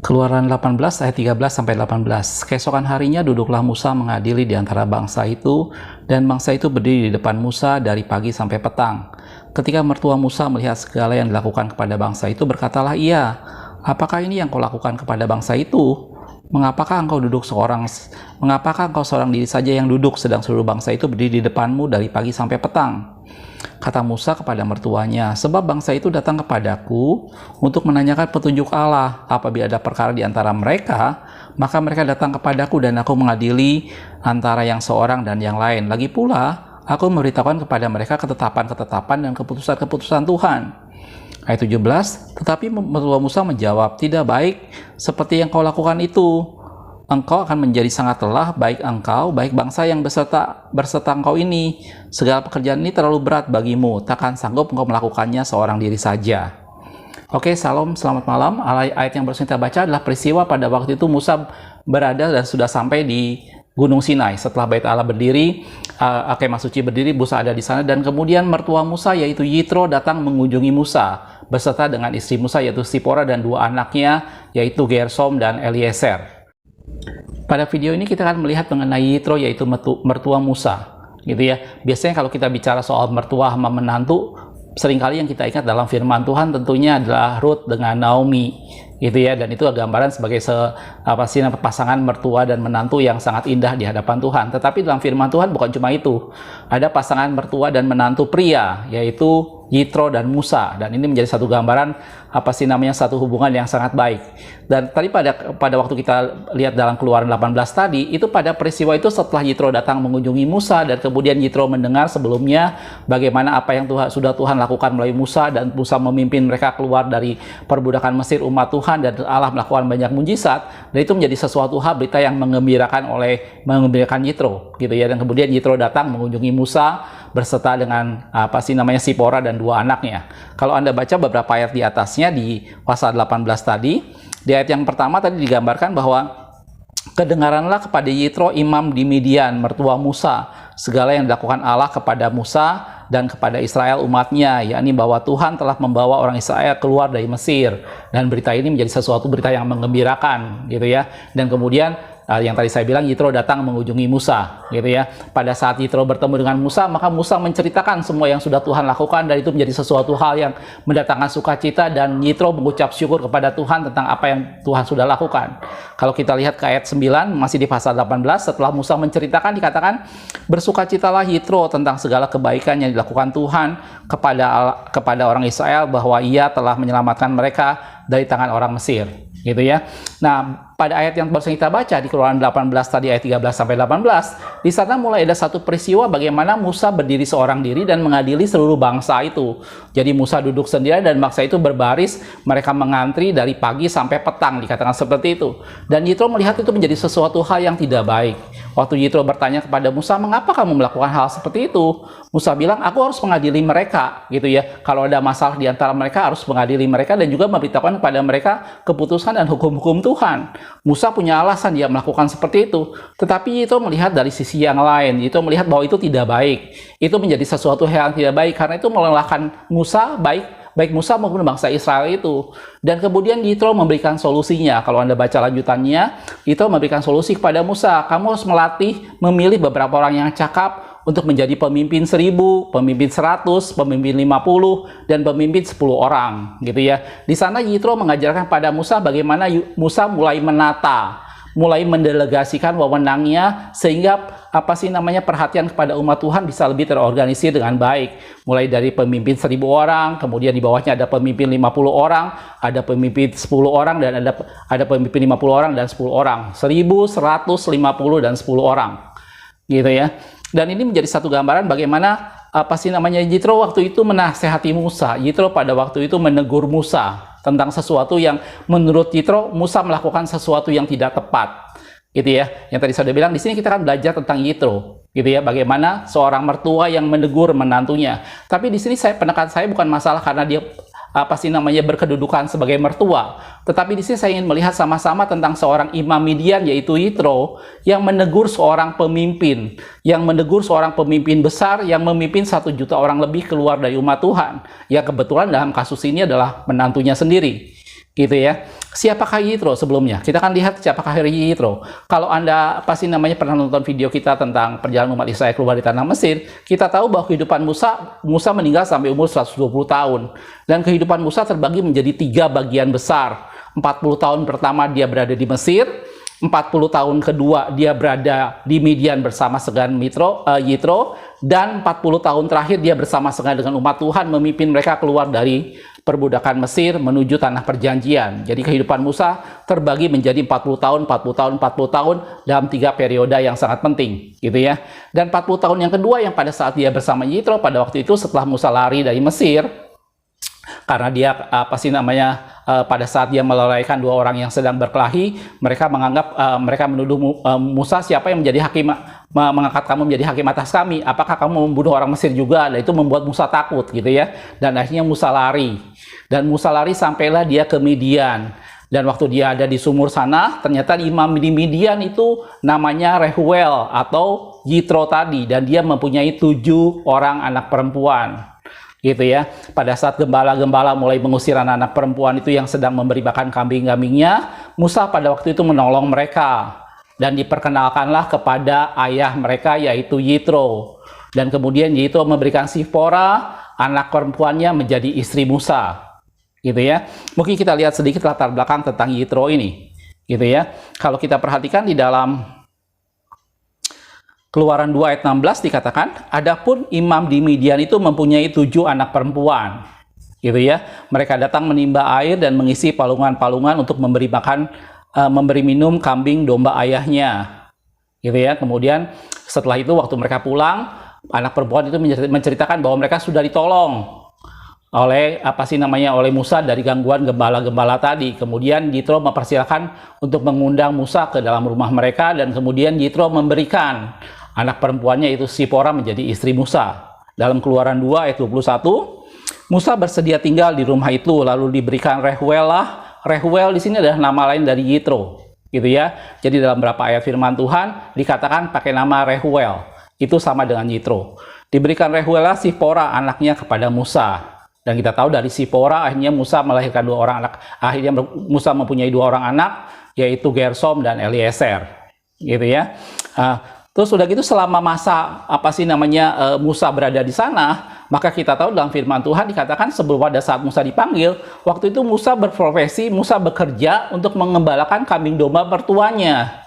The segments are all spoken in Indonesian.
Keluaran 18 ayat 13 sampai 18. Keesokan harinya duduklah Musa mengadili di antara bangsa itu, dan bangsa itu berdiri di depan Musa dari pagi sampai petang. Ketika mertua Musa melihat segala yang dilakukan kepada bangsa itu, berkatalah ia, "Apakah ini yang kau lakukan kepada bangsa itu? Mengapakah engkau seorang diri saja yang duduk, sedang seluruh bangsa itu berdiri di depanmu dari pagi sampai petang?" Kata Musa kepada mertuanya, "Sebab bangsa itu datang kepadaku untuk menanyakan petunjuk Allah. Apabila ada perkara di antara mereka, maka mereka datang kepadaku dan aku mengadili antara yang seorang dan yang lain. Lagi pula, aku memberitahukan kepada mereka ketetapan-ketetapan dan keputusan-keputusan Tuhan." Ayat 17, tetapi mertua Musa menjawab, "Tidak baik seperti yang kau lakukan itu. Engkau akan menjadi sangat lelah, baik engkau, baik bangsa yang berserta engkau ini. Segala pekerjaan ini terlalu berat bagimu, takkan sanggup engkau melakukannya seorang diri saja." Oke, salam, selamat malam. Ayat yang baru kita baca adalah peristiwa pada waktu itu Musa berada dan sudah sampai di Gunung Sinai. Setelah Bait Allah berdiri, Kemah Suci berdiri, Musa ada di sana, dan kemudian mertua Musa yaitu Yitro datang mengunjungi Musa beserta dengan istri Musa yaitu Sipora dan dua anaknya yaitu Gersom dan Eliezer. Pada video ini kita akan melihat mengenai Yitro yaitu mertua Musa, gitu ya. Biasanya kalau kita bicara soal mertua sama menantu, seringkali yang kita ingat dalam firman Tuhan tentunya adalah Ruth dengan Naomi, gitu ya. Dan itu gambaran sebagai pasangan mertua dan menantu yang sangat indah di hadapan Tuhan. Tetapi dalam firman Tuhan bukan cuma itu. Ada pasangan mertua dan menantu pria yaitu Yitro dan Musa, dan ini menjadi satu gambaran satu hubungan yang sangat baik. Dan tadi pada waktu kita lihat dalam Keluaran 18 tadi, itu pada peristiwa itu setelah Yitro datang mengunjungi Musa, dan kemudian Yitro mendengar sebelumnya bagaimana apa yang sudah Tuhan lakukan melalui Musa, dan Musa memimpin mereka keluar dari perbudakan Mesir umat Tuhan, dan Allah melakukan banyak mujizat, dan itu menjadi sesuatu hal berita yang mengembirakan Yitro, gitu ya. Dan kemudian Yitro datang mengunjungi Musa berserta dengan Sipora dan dua anaknya. Kalau Anda baca beberapa ayat di atasnya di pasal 18 tadi, di ayat yang pertama tadi digambarkan bahwa kedengaranlah kepada Yitro imam di Midian, mertua Musa, segala yang dilakukan Allah kepada Musa dan kepada Israel umatnya, yakni bahwa Tuhan telah membawa orang Israel keluar dari Mesir. Dan berita ini menjadi sesuatu berita yang menggembirakan, gitu ya. Dan kemudian yang tadi saya bilang, Yitro datang mengunjungi Musa, gitu ya. Pada saat Yitro bertemu dengan Musa, maka Musa menceritakan semua yang sudah Tuhan lakukan, dan itu menjadi sesuatu hal yang mendatangkan sukacita, dan Yitro mengucap syukur kepada Tuhan tentang apa yang Tuhan sudah lakukan. Kalau kita lihat ke ayat 9, masih di pasal 18, setelah Musa menceritakan, dikatakan, "Bersukacitalah Yitro tentang segala kebaikan yang dilakukan Tuhan kepada orang Israel, bahwa ia telah menyelamatkan mereka dari tangan orang Mesir." Gitu ya. Nah, pada ayat yang baru kita baca di Keluaran 18 tadi ayat 13 sampai 18, di sana mulai ada satu peristiwa bagaimana Musa berdiri seorang diri dan mengadili seluruh bangsa itu. Jadi Musa duduk sendirian dan bangsa itu berbaris, mereka mengantri dari pagi sampai petang, dikatakan seperti itu. Dan Yitro melihat itu menjadi sesuatu hal yang tidak baik. Waktu Yitro bertanya kepada Musa, "Mengapa kamu melakukan hal seperti itu?" Musa bilang, "Aku harus mengadili mereka," gitu ya. Kalau ada masalah di antara mereka, harus mengadili mereka dan juga memberitahukan kepada mereka keputusan dan hukum-hukum Tuhan. Musa punya alasan dia melakukan seperti itu, tetapi itu melihat dari sisi yang lain. Itu melihat bahwa itu tidak baik. Itu menjadi sesuatu hal yang tidak baik karena itu melelahkan Musa, baik Musa maupun bangsa Israel itu. Dan kemudian Yitro memberikan solusinya. Kalau Anda baca lanjutannya, Yitro memberikan solusi kepada Musa. "Kamu harus memilih beberapa orang yang cakap untuk menjadi pemimpin 1000, pemimpin 100, pemimpin 50, dan pemimpin 10 orang," gitu ya. Di sana Yitro mengajarkan pada Musa bagaimana Musa mulai mendelegasikan wewenangnya sehingga perhatian kepada umat Tuhan bisa lebih terorganisir dengan baik. Mulai dari pemimpin 1000 orang, kemudian di bawahnya ada pemimpin 50 orang, ada pemimpin 10 orang, dan ada pemimpin 50 orang dan 10 orang. 1000, 150, dan 10 orang. Gitu ya. Dan ini menjadi satu gambaran bagaimana Yitro waktu itu menasehati Musa. Yitro pada waktu itu menegur Musa tentang sesuatu yang menurut Yitro Musa melakukan sesuatu yang tidak tepat. Gitu ya. Yang tadi saya bilang, di sini kita akan belajar tentang Yitro, gitu ya, bagaimana seorang mertua yang menegur menantunya. Tapi di sini penekan saya bukan masalah karena dia berkedudukan sebagai mertua. Tetapi di sini saya ingin melihat sama-sama tentang seorang imam Midian yaitu Yitro yang menegur seorang pemimpin, besar yang memimpin 1 juta orang lebih keluar dari umat Tuhan. Ya kebetulan dalam kasus ini adalah menantunya sendiri. gitu ya. Siapakah Yitro sebelumnya? Kita akan lihat siapakah Yitro. Kalau Anda pasti namanya pernah nonton video kita tentang perjalanan umat Israel keluar dari tanah Mesir, kita tahu bahwa kehidupan Musa meninggal sampai umur 120 tahun. Dan kehidupan Musa terbagi menjadi 3 bagian besar. 40 tahun pertama dia berada di Mesir, 40 tahun kedua dia berada di Midian bersama dengan Yitro, dan 40 tahun terakhir dia bersama-sama dengan umat Tuhan memimpin mereka keluar dari perbudakan Mesir menuju tanah perjanjian. Jadi kehidupan Musa terbagi menjadi 40 tahun, 40 tahun, 40 tahun dalam 3 periode yang sangat penting, gitu ya. Dan 40 tahun yang kedua yang pada saat dia bersama Yitro pada waktu itu setelah Musa lari dari Mesir, karena dia pada saat dia melalaikan 2 orang yang sedang berkelahi, mereka menuduh Musa, siapa yang menjadi hakim, mengangkat kamu menjadi hakim atas kami, apakah kamu membunuh orang Mesir juga? Dan itu membuat Musa takut, gitu ya. Dan akhirnya Musa lari, dan Musa lari sampailah dia ke Midian. Dan waktu dia ada di sumur sana, ternyata imam di Midian itu namanya Rehuel atau Yitro tadi, dan dia mempunyai 7 orang anak perempuan, gitu ya. Pada saat gembala-gembala mulai mengusir anak-anak perempuan itu yang sedang memberi makan kambing-kambingnya, Musa pada waktu itu menolong mereka dan diperkenalkanlah kepada ayah mereka yaitu Yitro. Dan kemudian Yitro memberikan Sipora, anak perempuannya, menjadi istri Musa, gitu ya. Mungkin kita lihat sedikit latar belakang tentang Yitro ini, gitu ya. Kalau kita perhatikan di dalam Keluaran 2 ayat 16 dikatakan, adapun imam di Midian itu mempunyai 7 anak perempuan, gitu ya. Mereka datang menimba air dan mengisi palungan-palungan untuk memberi makan, memberi minum kambing domba ayahnya, gitu ya. Kemudian setelah itu waktu mereka pulang, anak perempuan itu menceritakan bahwa mereka sudah ditolong oleh oleh Musa dari gangguan gembala-gembala tadi. Kemudian Yitro mempersilahkan untuk mengundang Musa ke dalam rumah mereka, dan kemudian Yitro memberikan anak perempuannya itu Sipora menjadi istri Musa. Dalam Keluaran 2 ayat 21, Musa bersedia tinggal di rumah itu, lalu diberikan Rehuel lah. Rehuel di sini adalah nama lain dari Yitro, gitu ya. Jadi dalam beberapa ayat firman Tuhan dikatakan pakai nama Rehuel, itu sama dengan Yitro. Diberikan Rehuel lah Sipora anaknya kepada Musa. Dan kita tahu dari Sipora akhirnya Musa melahirkan 2 orang anak. Akhirnya Musa mempunyai 2 orang anak, yaitu Gersom dan Eliezer, gitu ya. Terus udah gitu selama masa Musa berada di sana, maka kita tahu dalam firman Tuhan dikatakan sebelum pada saat Musa dipanggil, waktu itu Musa berprofesi, Musa bekerja untuk mengembalakan kambing domba mertuanya.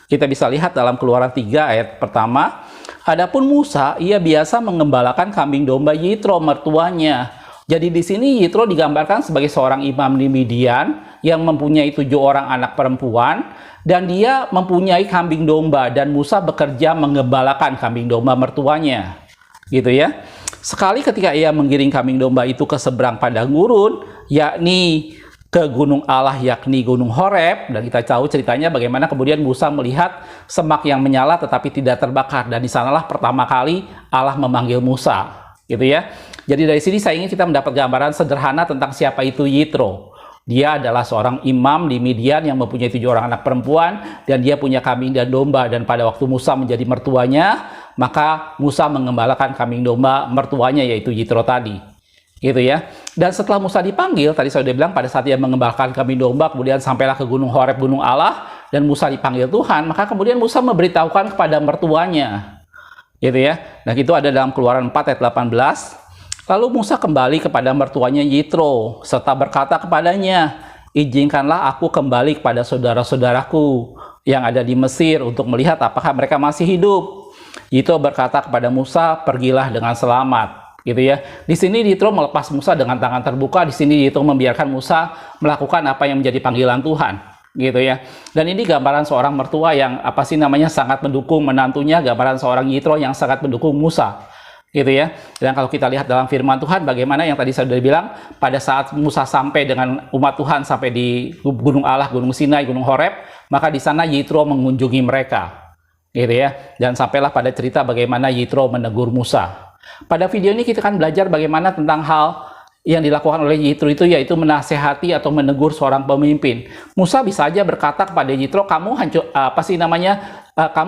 Kita bisa lihat dalam Keluaran 3 ayat pertama, adapun Musa ia biasa mengembalakan kambing domba Yitro mertuanya. Jadi di sini Yitro digambarkan sebagai seorang imam di Midian yang mempunyai 7 orang anak perempuan, dan dia mempunyai kambing domba, dan Musa bekerja mengembalakan kambing domba mertuanya, gitu ya. Sekali ketika ia menggiring kambing domba itu ke seberang padang gurun, yakni ke gunung Allah, yakni gunung Horeb, dan kita tahu ceritanya bagaimana kemudian Musa melihat semak yang menyala tetapi tidak terbakar, dan di sanalah pertama kali Allah memanggil Musa, gitu ya. Jadi dari sini saya ingin kita mendapat gambaran sederhana tentang siapa itu Yitro. Dia adalah seorang imam di Midian yang mempunyai 7 orang anak perempuan, dan dia punya kambing dan domba, dan pada waktu Musa menjadi mertuanya, maka Musa mengembalakan kambing domba mertuanya yaitu Yitro tadi, gitu ya. Dan setelah Musa dipanggil, tadi saya sudah bilang pada saat dia mengembalakan kambing domba, kemudian sampailah ke gunung Horeb, gunung Allah, dan Musa dipanggil Tuhan, maka kemudian Musa memberitahukan kepada mertuanya, gitu ya. Nah itu ada dalam Keluaran 4 ayat 18. Lalu Musa kembali kepada mertuanya Yitro, serta berkata kepadanya, izinkanlah aku kembali kepada saudara-saudaraku yang ada di Mesir untuk melihat apakah mereka masih hidup. Yitro berkata kepada Musa, pergilah dengan selamat, gitu ya. Di sini Yitro melepas Musa dengan tangan terbuka. Di sini Yitro membiarkan Musa melakukan apa yang menjadi panggilan Tuhan, gitu ya. Dan ini gambaran seorang mertua yang sangat mendukung menantunya, gambaran seorang Yitro yang sangat mendukung Musa, gitu ya. Dan kalau kita lihat dalam firman Tuhan bagaimana yang tadi saya sudah bilang, pada saat Musa sampai dengan umat Tuhan sampai di gunung Allah, gunung Sinai, gunung Horeb, maka di sana Yitro mengunjungi mereka, gitu ya. Dan sampailah pada cerita bagaimana Yitro menegur Musa. Pada video ini kita akan belajar bagaimana tentang hal yang dilakukan oleh Yitro itu, yaitu menasehati atau menegur seorang pemimpin. Musa bisa saja berkata kepada Yitro, kamu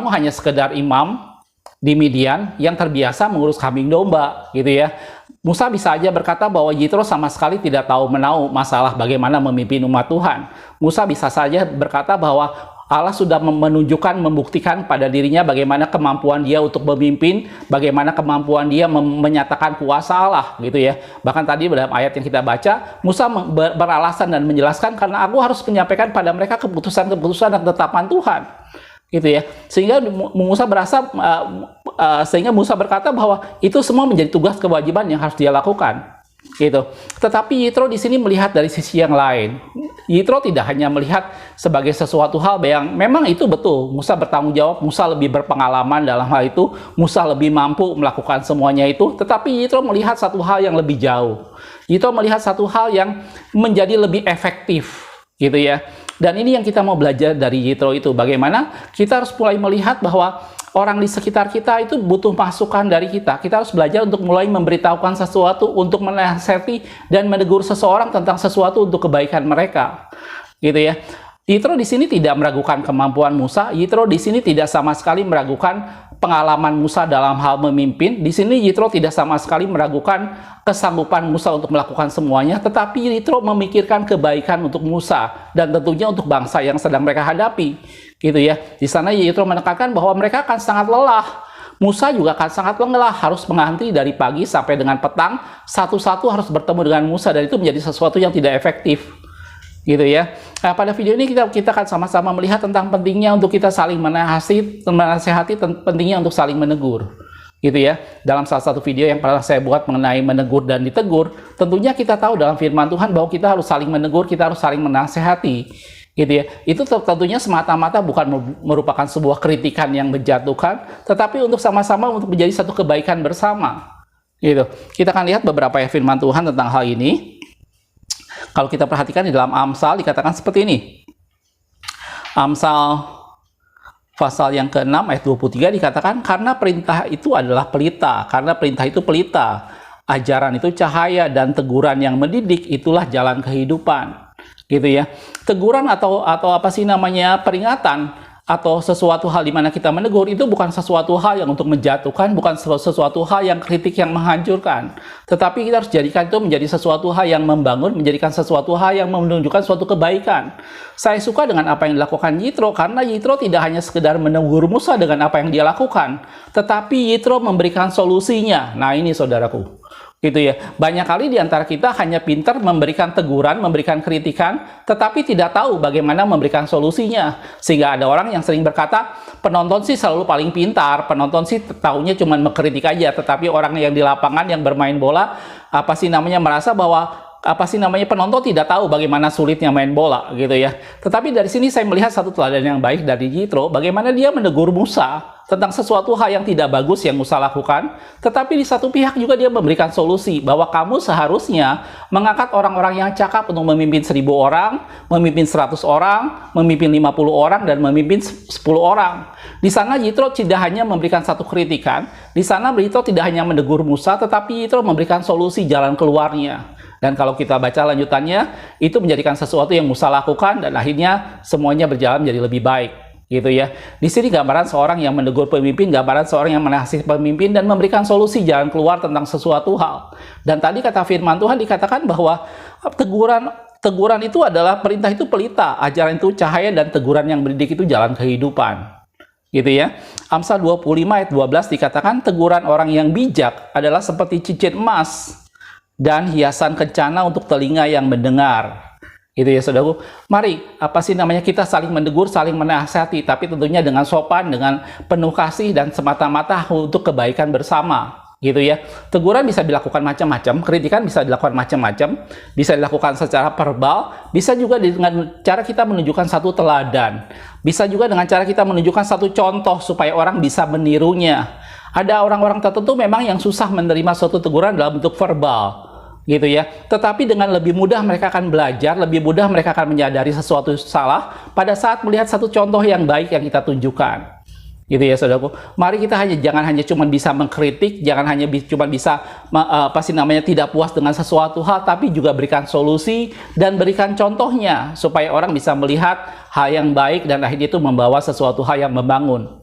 hanya sekedar imam, di Midian yang terbiasa mengurus kambing domba, gitu ya. Musa bisa aja berkata bahwa Yitro sama sekali tidak tahu menahu masalah bagaimana memimpin umat Tuhan. Musa bisa saja berkata bahwa Allah sudah menunjukkan, membuktikan pada dirinya bagaimana kemampuan dia untuk memimpin, bagaimana kemampuan dia menyatakan kuasa Allah, gitu ya. Bahkan tadi dalam ayat yang kita baca, Musa beralasan dan menjelaskan, karena aku harus menyampaikan pada mereka keputusan-keputusan dan ketetapan Tuhan, gitu ya. Sehingga Musa berkata bahwa itu semua menjadi tugas kewajiban yang harus dia lakukan, gitu. Tetapi Yitro di sini melihat dari sisi yang lain. Yitro tidak hanya melihat sebagai sesuatu hal yang memang itu betul, Musa bertanggung jawab, Musa lebih berpengalaman dalam hal itu, Musa lebih mampu melakukan semuanya itu. Tetapi Yitro melihat satu hal yang lebih jauh. Yitro melihat satu hal yang menjadi lebih efektif, gitu ya. Dan ini yang kita mau belajar dari Yitro itu, bagaimana kita harus mulai melihat bahwa orang di sekitar kita itu butuh masukan dari kita. Kita harus belajar untuk mulai memberitahukan sesuatu, untuk menasihati dan menegur seseorang tentang sesuatu untuk kebaikan mereka, gitu ya. Yitro di sini tidak meragukan kemampuan Musa. Yitro di sini tidak sama sekali meragukan pengalaman Musa dalam hal memimpin. Di sini Yitro tidak sama sekali meragukan kesanggupan Musa untuk melakukan semuanya, tetapi Yitro memikirkan kebaikan untuk Musa dan tentunya untuk bangsa yang sedang mereka hadapi, gitu ya. Di sana Yitro menekankan bahwa mereka akan sangat lelah. Musa juga akan sangat lelah, harus mengantri dari pagi sampai dengan petang, satu-satu harus bertemu dengan Musa, dan itu menjadi sesuatu yang tidak efektif, gitu ya. Nah, pada video ini kita akan sama-sama melihat tentang pentingnya untuk kita saling menasehati, pentingnya untuk saling menegur, gitu ya. Dalam salah satu video yang pernah saya buat mengenai menegur dan ditegur, tentunya kita tahu dalam firman Tuhan bahwa kita harus saling menegur, kita harus saling menasehati, gitu ya. Itu tentunya semata-mata bukan merupakan sebuah kritikan yang menjatuhkan, tetapi untuk sama-sama untuk menjadi satu kebaikan bersama, gitu. Kita akan lihat beberapa firman Tuhan tentang hal ini. Kalau kita perhatikan di dalam Amsal dikatakan seperti ini. Amsal pasal yang ke-6 ayat 23 dikatakan, karena perintah itu adalah pelita, karena perintah itu pelita, ajaran itu cahaya, dan teguran yang mendidik itulah jalan kehidupan, gitu ya. Teguran atau apa sih namanya, peringatan atau sesuatu hal di mana kita menegur itu bukan sesuatu hal yang untuk menjatuhkan, bukan sesuatu hal yang kritik yang menghancurkan, tetapi kita harus jadikan itu menjadi sesuatu hal yang membangun, menjadikan sesuatu hal yang menunjukkan suatu kebaikan. Saya suka dengan apa yang dilakukan Yitro, karena Yitro tidak hanya sekedar menegur Musa dengan apa yang dia lakukan, tetapi Yitro memberikan solusinya. Nah ini saudaraku, gitu ya. Banyak kali di antara kita hanya pintar memberikan teguran, memberikan kritikan, tetapi tidak tahu bagaimana memberikan solusinya. Sehingga ada orang yang sering berkata, penonton sih selalu paling pintar, penonton sih tahunya cuma mengkritik aja, tetapi orang yang di lapangan yang bermain bola, merasa bahwa penonton tidak tahu bagaimana sulitnya main bola, gitu ya. Tetapi dari sini saya melihat satu teladan yang baik dari Yitro, bagaimana dia menegur Musa tentang sesuatu hal yang tidak bagus yang Musa lakukan, tetapi di satu pihak juga dia memberikan solusi bahwa kamu seharusnya mengangkat orang-orang yang cakap untuk memimpin 1000 orang, memimpin 100 orang, memimpin 50 orang, dan memimpin 10 orang. Di sana Yitro tidak hanya memberikan satu kritikan, di sana Yitro tidak hanya menegur Musa, tetapi Yitro memberikan solusi jalan keluarnya. Dan kalau kita baca lanjutannya, itu menjadikan sesuatu yang Musa lakukan, dan akhirnya semuanya berjalan menjadi lebih baik, gitu ya. Di sini gambaran seorang yang menegur pemimpin, gambaran seorang yang menasihati pemimpin dan memberikan solusi jalan keluar tentang sesuatu hal. Dan tadi kata firman Tuhan dikatakan bahwa teguran itu adalah perintah itu pelita, ajaran itu cahaya, dan teguran yang mendidik itu jalan kehidupan, gitu ya. Amsal 25 ayat 12 dikatakan, teguran orang yang bijak adalah seperti cincin emas dan hiasan kencana untuk telinga yang mendengar. Itu ya saudaraku. Mari, kita saling menegur, saling menasihati, tapi tentunya dengan sopan, dengan penuh kasih, dan semata-mata untuk kebaikan bersama, gitu ya. Teguran bisa dilakukan macam-macam, kritikan bisa dilakukan macam-macam, bisa dilakukan secara verbal, bisa juga dengan cara kita menunjukkan satu teladan, bisa juga dengan cara kita menunjukkan satu contoh supaya orang bisa menirunya. Ada orang-orang tertentu memang yang susah menerima suatu teguran dalam bentuk verbal, gitu ya. Tetapi dengan lebih mudah mereka akan belajar, lebih mudah mereka akan menyadari sesuatu salah pada saat melihat satu contoh yang baik yang kita tunjukkan, gitu ya saudaraku. Mari kita jangan hanya cuma bisa mengkritik, jangan hanya cuma bisa tidak puas dengan sesuatu hal, tapi juga berikan solusi dan berikan contohnya supaya orang bisa melihat hal yang baik dan akhirnya itu membawa sesuatu hal yang membangun,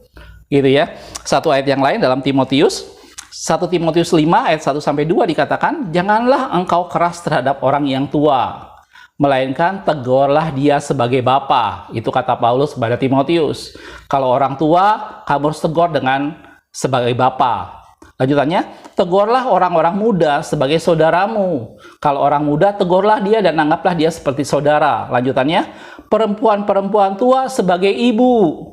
Gitu ya. Satu ayat yang lain dalam Timotius 1 Timotius 5 ayat 1 sampai 2 dikatakan, "Janganlah engkau keras terhadap orang yang tua, melainkan tegurlah dia sebagai bapa." Itu kata Paulus kepada Timotius. Kalau orang tua, kamu harus tegur dengan sebagai bapa. Lanjutannya, tegurlah orang-orang muda sebagai saudaramu. Kalau orang muda, tegurlah dia dan anggaplah dia seperti saudara. Lanjutannya, perempuan-perempuan tua sebagai ibu,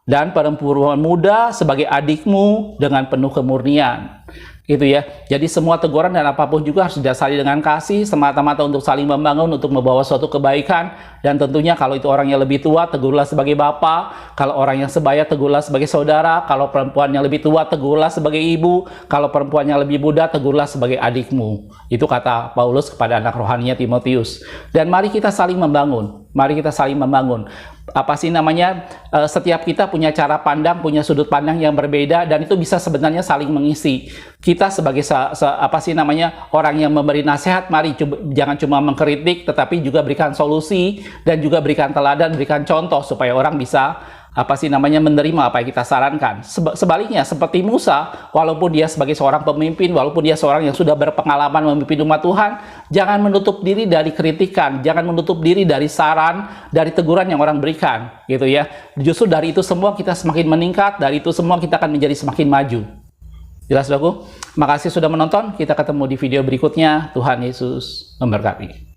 dan perempuan muda sebagai adikmu dengan penuh kemurnian. Gitu ya. Jadi semua teguran dan apapun juga harus didasari dengan kasih, semata-mata untuk saling membangun, untuk membawa suatu kebaikan. Dan tentunya kalau itu orang yang lebih tua, tegurlah sebagai bapak. Kalau orang yang sebaya, tegurlah sebagai saudara. Kalau perempuan yang lebih tua, tegurlah sebagai ibu. Kalau perempuan yang lebih muda, tegurlah sebagai adikmu. Itu kata Paulus kepada anak rohaninya Timotius. Dan mari kita saling membangun. Mari kita saling membangun. Setiap kita punya cara pandang, punya sudut pandang yang berbeda, dan itu bisa sebenarnya saling mengisi. Kita sebagai orang yang memberi nasihat, mari jangan cuma mengkritik, tetapi juga berikan solusi, dan juga berikan teladan, berikan contoh, supaya orang bisa menerima apa yang kita sarankan. Sebaliknya, seperti Musa, walaupun dia sebagai seorang pemimpin, walaupun dia seorang yang sudah berpengalaman memimpin umat Tuhan, jangan menutup diri dari kritikan, jangan menutup diri dari saran, dari teguran yang orang berikan, gitu ya. Justru dari itu semua kita semakin meningkat, dari itu semua kita akan menjadi semakin maju. Jelas, saudaraku? Makasih sudah menonton, kita ketemu di video berikutnya. Tuhan Yesus memberkati.